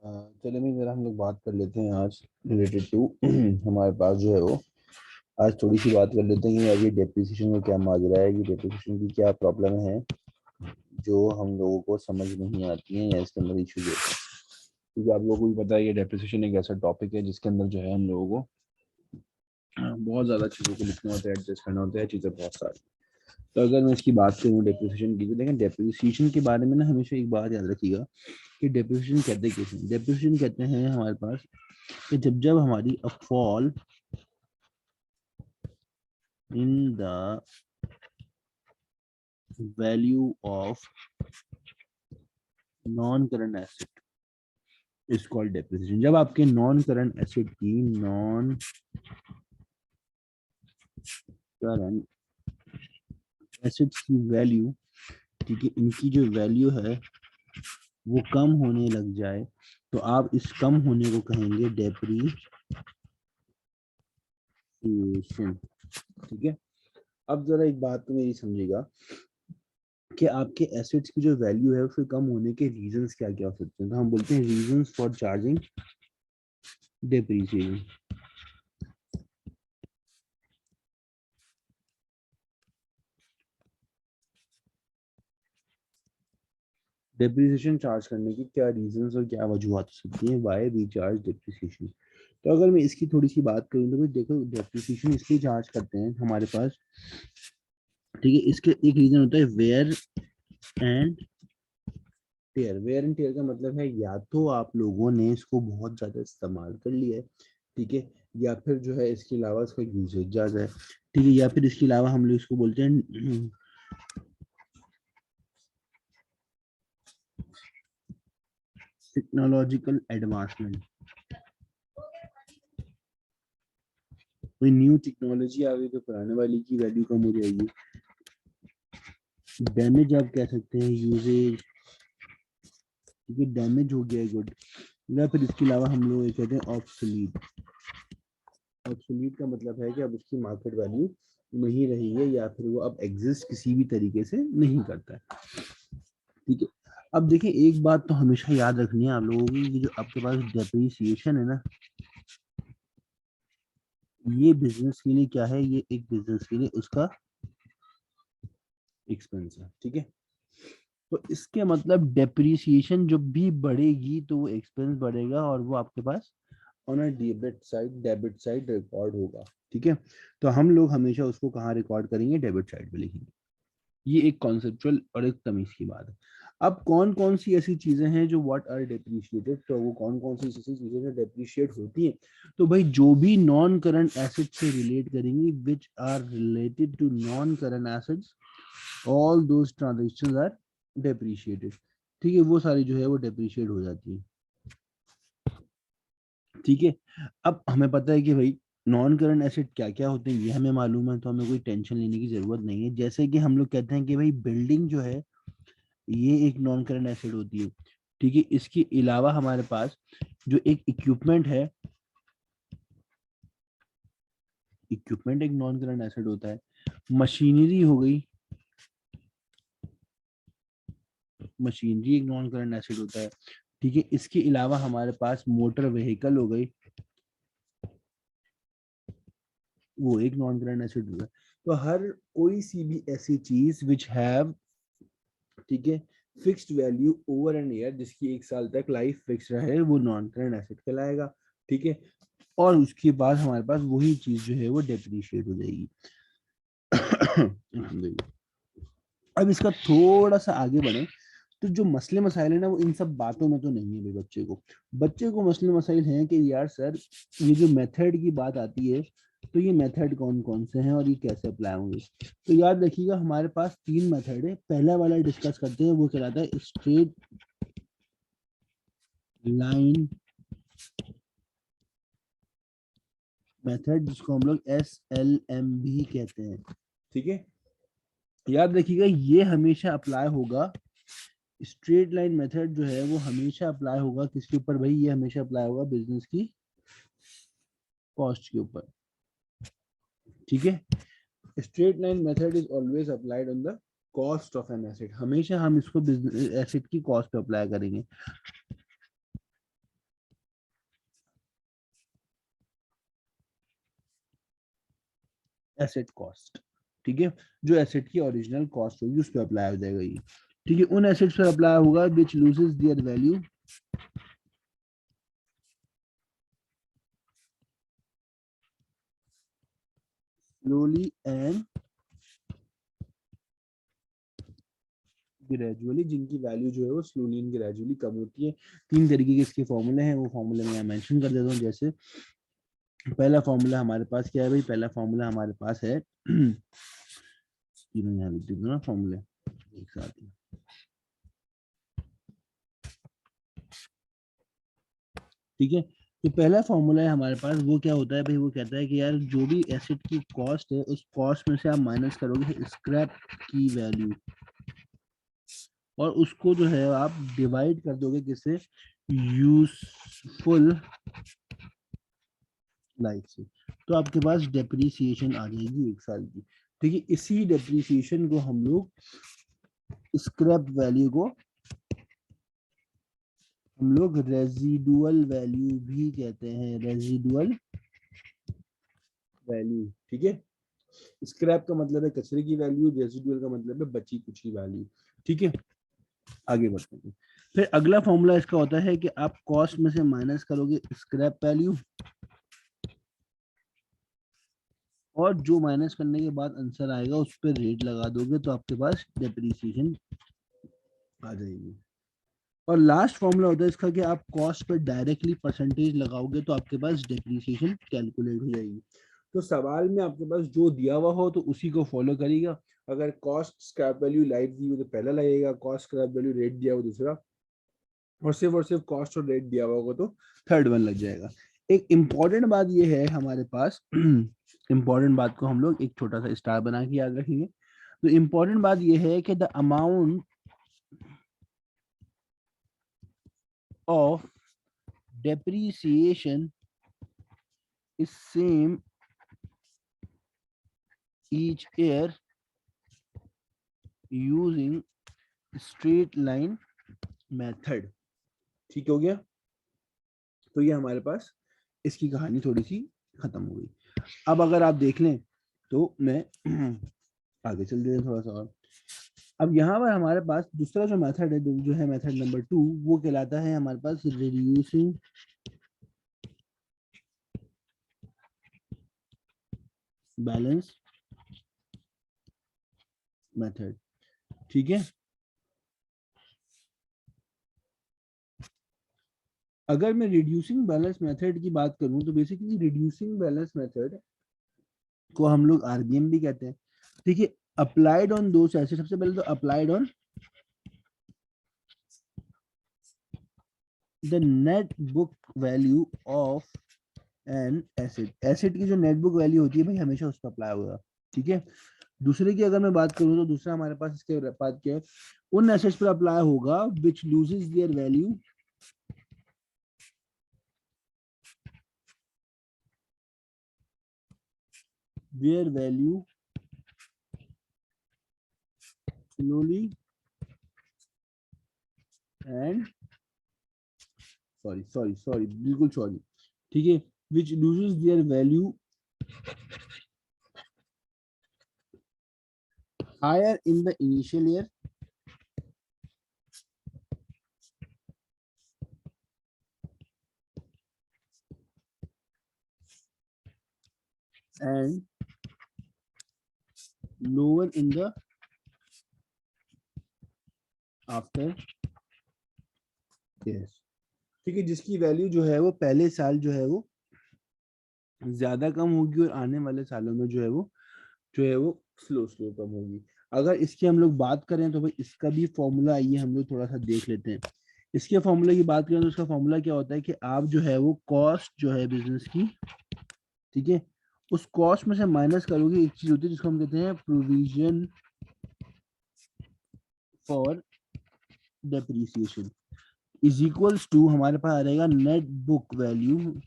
चलिए मैं ज़रा हम लोग बात कर लेते हैं आज रिलेटेड टू हमारे पास जो है वो आज थोड़ी सी बात कर लेते हैं कि अभी डेप्रिसिएशन का क्या माजरा है, ये डेप्रिसिएशन की क्या प्रॉब्लम है जो हम लोगों को समझ नहीं आती है या इसके अंदर इश्यूज होते हैं। क्योंकि आप लोगों को भी पता है ये डेप्रिसिएशन एक ऐसा टॉपिक है जिसके अंदर जो है हम लोगों को बहुत ज़्यादा चीज़ों को लिखना होता है, एडजस्ट करना होता है, चीज़ें बहुत सारी। तो अगर मैं इसकी बात करूँ डेप्रिसिएशन की, तो देखें डेप्रिसिएशन के बारे में ना हमेशा एक बात याद रखिएगा कि डेप्रिसिएशन कहते किसे हैं। डेप्रिसिएशन कहते हैं हमारे पास कि जब जब हमारी a fall in the value of non current asset is called depreciation. जब आपके नॉन करंट एसेट की नॉन करंट एसेट्स की वैल्यू, ठीक है, इनकी जो वैल्यू है वो कम होने लग जाए तो आप इस कम होने को कहेंगे डेप्रिसिएशन। ठीक है, अब जरा एक बात तो मेरी समझिएगा कि आपके एसेट्स की जो वैल्यू है उसके कम होने के रीजंस क्या क्या हो सकते हैं। तो हम बोलते हैं reasons for charging depreciation. Depreciation charge करने की क्या रीजंस और क्या वजूहत हो सकती हैं, व्हाई वी चार्ज डेप्रिसिएशन। तो अगर मैं इसकी थोड़ी सी बात करूं तो भाई देखो, डेप्रिसिएशन इसलिए चार्ज करते हैं हमारे पास, ठीक है, इसके एक रीजन होता है wear and tear. Wear and tear का मतलब है या तो आप लोगों ने इसको बहुत ज्यादा इस्तेमाल कर लिया है, ठीक है, या फिर जो है इसके अलावा इसका यूजेज ज्यादा है, ठीक है, या फिर इसके अलावा हम लोग इसको बोलते हैं टेक्नोलॉजिकल एडवांसमेंट। कोई न्यू टेक्नोलॉजी आ गई तो पुराने वाली की वैल्यू कम हो जाएगी। डैमेज आप कह सकते हैं यूजेज, ठीक है, डैमेज हो गया है गुड, या फिर इसके अलावा हम लोग ये कहते हैं ऑब्सोलीट। ऑब्सोलीट का मतलब है कि अब उसकी मार्केट वैल्यू नहीं रही है या फिर वो अब एग्जिस्ट किसी भी तरीके से नहीं करता है, ठीक है। अब देखिए एक बात तो हमेशा याद रखनी है आप लोगों की कि जो आपके पास डेप्रिसिएशन है ना, ये बिजनेस के लिए क्या है, ये एक बिजनेस के लिए उसका एक्सपेंस है, ठीक है। तो इसके मतलब डेप्रिसिएशन जब भी बढ़ेगी तो वो एक्सपेंस बढ़ेगा और वो आपके pass on a debit side record होगा, ठीक है। तो हम लोग हमेशा उसको कहाँ रिकॉर्ड करेंगे, डेबिट साइड पे लिखेंगे। ये एक कॉन्सेप्चुअल और एक तमीज की बात है। अब कौन कौन सी ऐसी चीजें हैं जो व्हाट आर डेप्रिशिएटेड, तो वो कौन कौन सी ऐसी चीजें जो डेप्रिशिएट होती हैं। तो भाई जो भी नॉन करंट एसेट से रिलेट करेंगी which are related to non current assets, all those transactions are depreciated, ठीक है, वो सारी जो है वो डेप्रिशिएट हो जाती है, ठीक है। अब हमें पता है कि भाई नॉन करंट एसेट क्या क्या होते हैं ये हमें मालूम है, तो हमें कोई टेंशन लेने की जरूरत नहीं है। जैसे कि हम लोग कहते हैं कि भाई बिल्डिंग जो है ये एक नॉन करंट एसेट होती है, ठीक है। इसके अलावा हमारे पास जो एक इक्विपमेंट है, इक्विपमेंट एक नॉन करंट एसेट होता है। मशीनरी हो गई, मशीनरी एक नॉन करंट एसेट होता है, ठीक है। इसके अलावा हमारे पास मोटर व्हीकल हो गई, वो एक नॉन करंट एसेट होता है। तो हर कोई सी भी ऐसी चीज विच हैव, ठीक है, fixed value over an year, जिसकी एक साल तक लाइफ फिक्स रहे, वो नॉन करंट एसेट कहलाएगा, ठीक है। और उसके बाद हमारे पास वही चीज जो है वो डेप्रिशिएट हो जाएगी। अब इसका थोड़ा सा आगे बढ़े तो जो मसले मसाइल है ना वो इन सब बातों में तो नहीं है भाई। बच्चे को मसले मसाइल हैं कि यार सर ये जो मेथड की बात आती है तो ये मेथड कौन कौन से हैं और ये कैसे अप्लाई होंगे। तो याद रखिएगा हमारे पास तीन मेथड है। पहला वाला डिस्कस करते हैं, वो कहलाता है स्ट्रेट लाइन मेथड, जिसको हम लोग SLM भी कहते हैं, ठीक है। याद रखिएगा ये हमेशा अप्लाई होगा, स्ट्रेट लाइन मेथड जो है वो हमेशा अप्लाई होगा किसके ऊपर भाई, ये हमेशा अप्लाई होगा बिजनेस की कॉस्ट के ऊपर, ठीक है। Straight line method is always applied on the cost of an asset. हमेशा हम इसको बिजनेस एसेट की कॉस्ट पे अप्लाई करेंगे। एसेट कॉस्ट, ठीक है, जो एसेट की ओरिजिनल कॉस्ट होगी उस पर अप्लाई हो जाएगा ये, ठीक है, उन एसेट्स पर अप्लाई होगा which loses their value slowly and gradually, जिनकी वैल्यू जो है वो स्लोली एंड ग्रेजुअली कम होती है। तीन तरीके के इसके फॉर्मूले हैं, वो फॉर्मूले मैं मेंशन कर देता हूँ। जैसे पहला फॉर्मूला हमारे पास क्या है भाई, पहला फॉर्मूला हमारे पास है तीनों यहाँ लिख देता ना फॉर्मूले एक साथ ही, ठीक है। तो पहला फॉर्मूला है हमारे पास, वो क्या होता है भाई, वो कहता है कि यार जो भी एसेट की कॉस्ट है उस कॉस्ट में से आप माइनस करोगे स्क्रैप की वैल्यू, और उसको जो है आप डिवाइड कर दोगे किससे, यूजफुल लाइफ से, तो आपके पास डेप्रीसिएशन आ जाएगी 1 साल की, ठीक है। इसी डेप्रीसिएशन को हम लोग स्क्रैप वैल्यू को हम लोग रेजिडुअल वैल्यू भी कहते हैं, रेजिडुअल वैल्यू, ठीक है। स्क्रैप का मतलब है कचरे की वैल्यू, रेजिडुअल का मतलब है बची कुछ वैल्यू, ठीक है। आगे बढ़ते हैं। फिर अगला फॉर्मूला इसका होता है कि आप कॉस्ट में से माइनस करोगे स्क्रैप वैल्यू, और जो माइनस करने के बाद आंसर आएगा उस पर रेट लगा दोगे तो आपके पास डेप्रीसिएशन आ जाएगी। और लास्ट फॉर्मूला होता है इसका कि आप कॉस्ट पर डायरेक्टली परसेंटेज लगाओगे तो आपके पास डेप्रीसिएशन कैलकुलेट हो जाएगी। तो सवाल में आपके पास जो दिया हुआ हो तो उसी को फॉलो करेगा। अगर कॉस्ट स्क्रैप वैल्यू लाइफ दी हो तो पहला लगेगा, कॉस्ट स्क्रैप वैल्यू रेट दिया हो दूसरा, और सिर्फ कॉस्ट और रेट दिया हुआ होगा तो थर्ड वन लग जाएगा। एक इम्पॉर्टेंट बात ये है हमारे पास इम्पॉर्टेंट बात को हम लोग एक छोटा सा स्टार बना के याद रखेंगे। तो इम्पॉर्टेंट बात ये है कि the amount of depreciation is same each year using straight line method, ठीक हो गया। तो ये हमारे पास इसकी कहानी थोड़ी सी खत्म हो गई। अब अगर आप देख लें तो मैं आगे चल रहे थोड़ा सा और। अब यहाँ पर हमारे पास दूसरा जो मेथड है जो है मेथड नंबर 2, वो कहलाता है हमारे पास रिड्यूसिंग बैलेंस मेथड, ठीक है। अगर मैं रिड्यूसिंग बैलेंस मेथड की बात करूं तो बेसिकली रिड्यूसिंग बैलेंस मेथड को हम लोग आरबीएम भी कहते हैं, ठीक है। अप्लाइड ऑन दो ऐसे, सबसे पहले तो applied on the net book value of an asset, asset की जो नेट बुक वैल्यू होती है भाई हमेशा उस पर अप्लाई होगा, ठीक है। दूसरे की अगर मैं बात करूं तो दूसरा हमारे पास इसके बाद क्या है, उन एसेट्स पर अप्लाई होगा which loses their value their value slowly and sorry बिल्कुल सॉरी, ठीक है, which loses their value higher in the initial year and lower in the after years, ठीक है। जिसकी वैल्यू जो है वो पहले साल जो है वो ज्यादा कम होगी और आने वाले सालों में जो है वो स्लो स्लो कम होगी। अगर इसकी हम लोग बात करें तो भाई इसका भी फॉर्मूला आइए हम लोग थोड़ा सा देख लेते हैं। इसके फॉर्मूले की बात करें तो उसका फॉर्मूला क्या होता है कि आप जो है वो कॉस्ट जो है बिजनेस की, ठीक है, उस कॉस्ट में से माइनस करोगे एक चीज होती है जिसको हम कहते हैं provision for depreciation, is equals to हमारे पास आ जाएगा नेट बुक वैल्यू,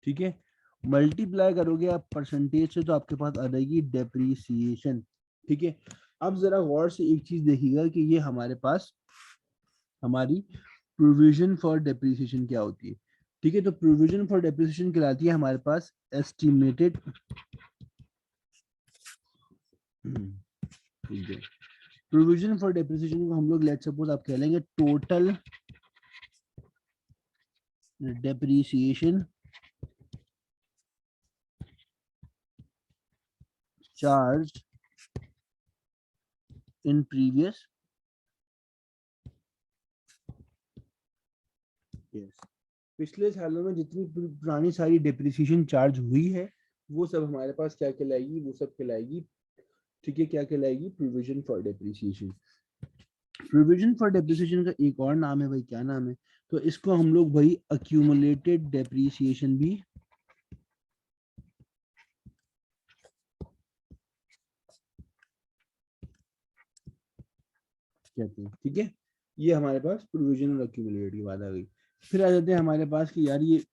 ठीक है, मल्टीप्लाई करोगे आप परसेंटेज से तो आपके पास आ जाएगी डेप्रीसिएशन, ठीक है। अब जरा गौर से एक चीज देखिएगा कि ये हमारे पास हमारी प्रोविजन फॉर डेप्रीसिएशन क्या होती है। ठीक है, तो प्रोविजन फॉर डेप्रिसिएशन कहलाती है हमारे पास एस्टिमेटेड, प्रोविजन फॉर डेप्रिसिएशन को हम लोग लेट सपोज आप कह लेंगे total depreciation charge in previous, पिछले सालों में जितनी पुरानी सारी डेप्रिसिएशन चार्ज हुई है वो सब हमारे पास क्या कहलाएगी, वो सब कहलाएगी, ठीक है, क्या कहलाएगी, provision for depreciation. Provision for depreciation का एक और नाम है भाई, क्या नाम है, तो इसको हम लोग भाई अक्यूमुलेटेड डेप्रिसिएशन भी कहते हैं। ठीक है, ये हमारे पास प्रोविजन और अक्यूमुलेटेड की बात आ गई। फिर आ जाते हैं हमारे पास कि यार ये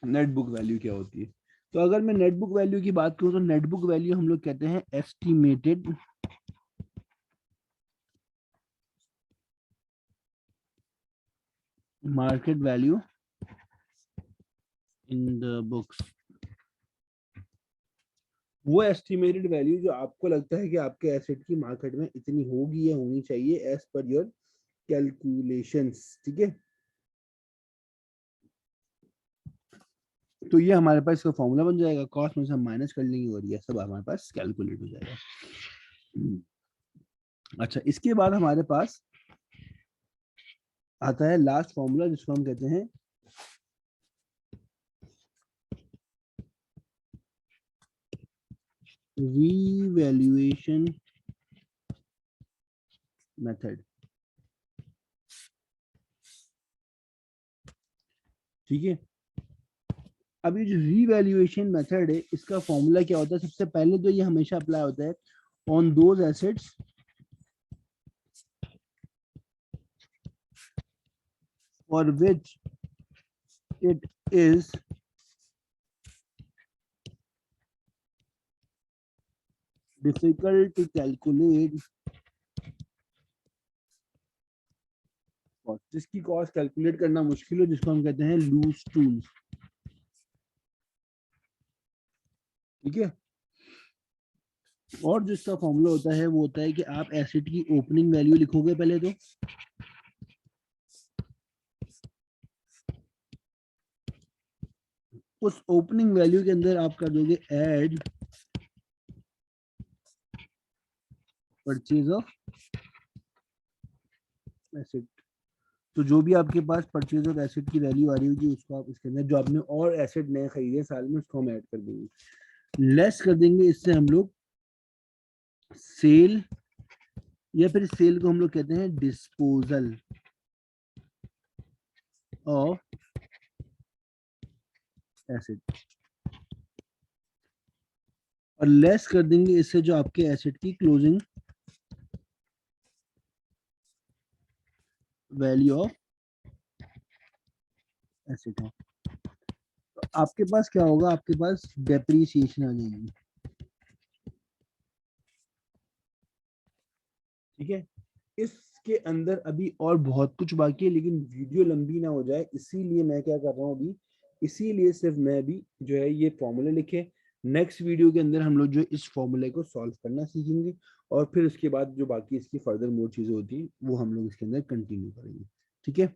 नेट बुक वैल्यू क्या होती है। तो अगर मैं नेट बुक वैल्यू की बात करूं तो नेट बुक वैल्यू हम लोग कहते हैं estimated market value in the books, वो एस्टिमेटेड वैल्यू जो आपको लगता है कि आपके एसेट की मार्केट में इतनी होगी या होनी चाहिए एज पर योर कैलकुलेशंस। ठीक है, तो ये हमारे पास इसका फॉर्मूला बन जाएगा, कॉस्ट में से हम माइनस कर लेंगे और ये सब हमारे पास कैलकुलेट हो जाएगा। अच्छा, इसके बाद हमारे पास आता है लास्ट फॉर्मूला जिसको हम कहते हैं रीवैल्यूएशन मेथड। ठीक है, अब ये जो रीवैल्यूएशन मेथड है इसका फॉर्मूला क्या होता है, सबसे पहले तो ये हमेशा अप्लाई होता है on those assets for which it is difficult to calculate cost, जिसकी कॉस्ट कैलकुलेट करना मुश्किल हो, जिसको हम कहते हैं लूज टूल्स। ठीक है, और जिसका फॉर्मूला होता है वो होता है कि आप एसेट की ओपनिंग वैल्यू लिखोगे पहले, तो उस ओपनिंग वैल्यू के अंदर आप कर दोगे ऐड परचेज ऑफ एसेट। तो जो भी आपके पास परचेज ऑफ एसेट की वैल्यू आ रही होगी उसको आप इसके अंदर, जो आपने और एसेट नए खरीदे साल में, उसको हम ऐड कर देंगे, लेस कर देंगे इससे हम लोग सेल, या फिर सेल को हम लोग कहते हैं डिस्पोजल ऑफ एसेट, और लेस कर देंगे इससे जो आपके एसेट की क्लोजिंग वैल्यू ऑफ एसेट है। तो आपके पास क्या होगा, आपके पास डेप्रीसिएशन आ जाएगी। ठीक है, इसके अंदर अभी और बहुत कुछ बाकी है, लेकिन वीडियो लंबी ना हो जाए इसीलिए मैं क्या कर रहा हूँ अभी, इसीलिए सिर्फ मैं अभी जो है ये फॉर्मूले लिखे, नेक्स्ट वीडियो के अंदर हम लोग जो इस फॉर्मूले को सॉल्व करना सीखेंगे, और फिर उसके बाद जो बाकी इसकी फर्दर मोर चीजें होती है वो हम लोग इसके अंदर कंटिन्यू करेंगे। ठीक है।